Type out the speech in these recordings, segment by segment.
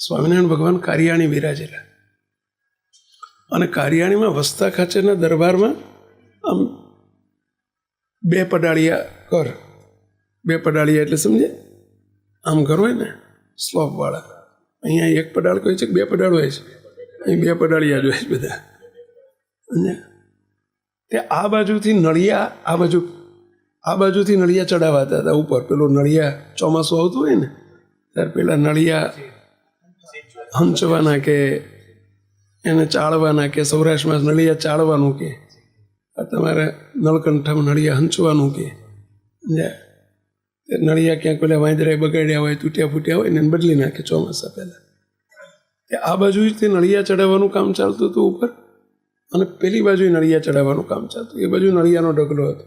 સ્વામિનારાયણ ભગવાન કારિયાણી બિરાજેલા અને કારિયાણીમાં વસ્તા ખાચરના દરબારમાં આમ બે પડાળિયા કર, બે પડાળિયા એટલે સમજે આમ ઘર હોય ને સ્લોપવાળા, અહીંયા એક પડાળ હોય છે કે બે પડાળ હોય છે, અહીં બે પડાળિયા જ હોય છે બધા. અને તે આ બાજુથી નળિયા આ બાજુથી નળિયા ચડાવાતા હતા ઉપર. પેલું નળિયા ચોમાસું આવતું હોય ને ત્યારે પેલા નળિયા હંચવાના કે એને ચાળવાના કે સૌરાષ્ટ્રમાં નળિયા ચાળવાનું કે તમારે નળકંઠામાં નળિયા હંચવાનું કે નળિયા ક્યાંક પેલા વાંદરાએ બગાડ્યા હોય, તૂટ્યા ફૂટ્યા હોય ને એને બદલી નાખે ચોમાસા પહેલાં. આ બાજુથી નળિયા ચડાવવાનું કામ ચાલતું હતું ઉપર અને પેલી બાજુ નળિયા ચડાવવાનું કામ ચાલતું. એ બાજુ નળિયાનો ઢગલો હતો.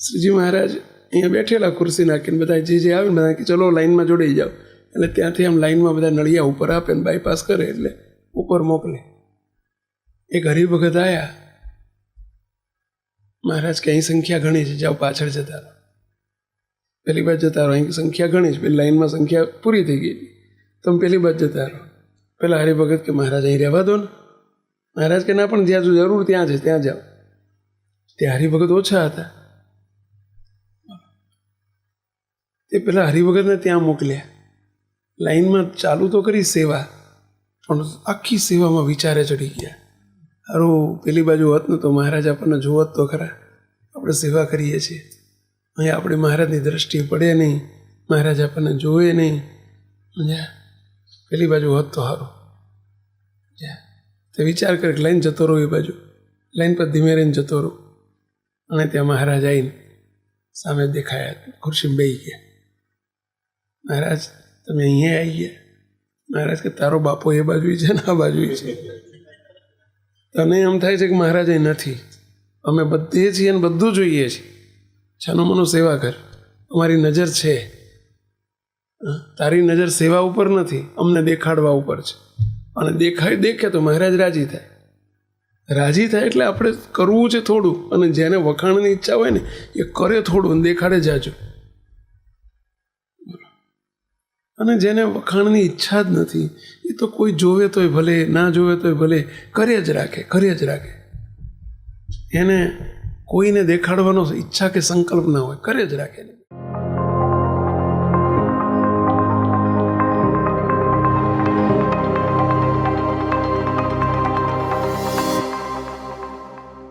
શ્રીજી મહારાજ અહીંયા બેઠેલા ખુરશી નાખીને બધા જે આવે ને બધા કે ચલો લાઈનમાં જોડાઈ જાઓ. એટલે ત્યાંથી આમ લાઈનમાં બધા નળિયા ઉપર આપે ને બાયપાસ કરે એટલે ઉપર મોકલે. એક હરિભગત આવ્યા, મહારાજ કે અહીં સંખ્યા ઘણી છે, જાઓ પાછળ જતા રહો, પહેલી બાજુ જતા રહો, અહીં સંખ્યા ઘણી છે, પેલી લાઈનમાં સંખ્યા પૂરી થઈ ગઈ, તમે પહેલી બાજુ જતા રહો. પેલા હરિભગત કે મહારાજ અહીં રહેવા દો ને. મહારાજ કે ના, પણ જ્યાં જરૂર ત્યાં છે ત્યાં જાઓ. ત્યાં હરિભગત ઓછા હતા, તે પેલા હરિભગતને ત્યાં મોકલ્યા. લાઈનમાં ચાલુ તો કરી સેવા, પણ આખી સેવામાં વિચારે ચડી ગયા. હારું પેલી બાજુ હોત ને તો મહારાજ આપણને જોવત તો ખરા, આપણે સેવા કરીએ છીએ, અહીં આપણે મહારાજની દ્રષ્ટિ પડે નહીં, મહારાજ આપણને જોવે નહીં, પેલી બાજુ હોત તો સારું. તે વિચાર કરે કે લાઈન જતો રહું, એ બાજુ લાઈન પર ધીમે રહીને જતો રહું. અને ત્યાં મહારાજ આવીને સામે દેખાયા, ખુરશીમાં બેસી ગયા. મહારાજ તમે અહીંયા આવી ગયા. મહારાજ કે તારો બાપો એ બાજુ છે ને આ બાજુ છે. તને એમ થાય છે કે મહારાજ એ નથી, અમે બધે છીએ અને બધું જોઈએ છીએ, છાનો મનો સેવા કર, અમારી નજર છે. તારી નજર સેવા ઉપર નથી, અમને દેખાડવા ઉપર છે. અને દેખે તો મહારાજ રાજી થાય. રાજી થાય એટલે આપણે કરવું છે થોડું, અને જેને વખાણની ઈચ્છા હોય ને એ કરે થોડું અને દેખાડે જાજુ. અને જેને વખાણની ઈચ્છા જ નથી એ તો કોઈ જોવે તોય ભલે, ના જોવે તોય ભલે, કરે જ રાખે. એને કોઈને દેખાડવાનો ઈચ્છા કે સંકલ્પ ના હોય, કરે જ રાખે.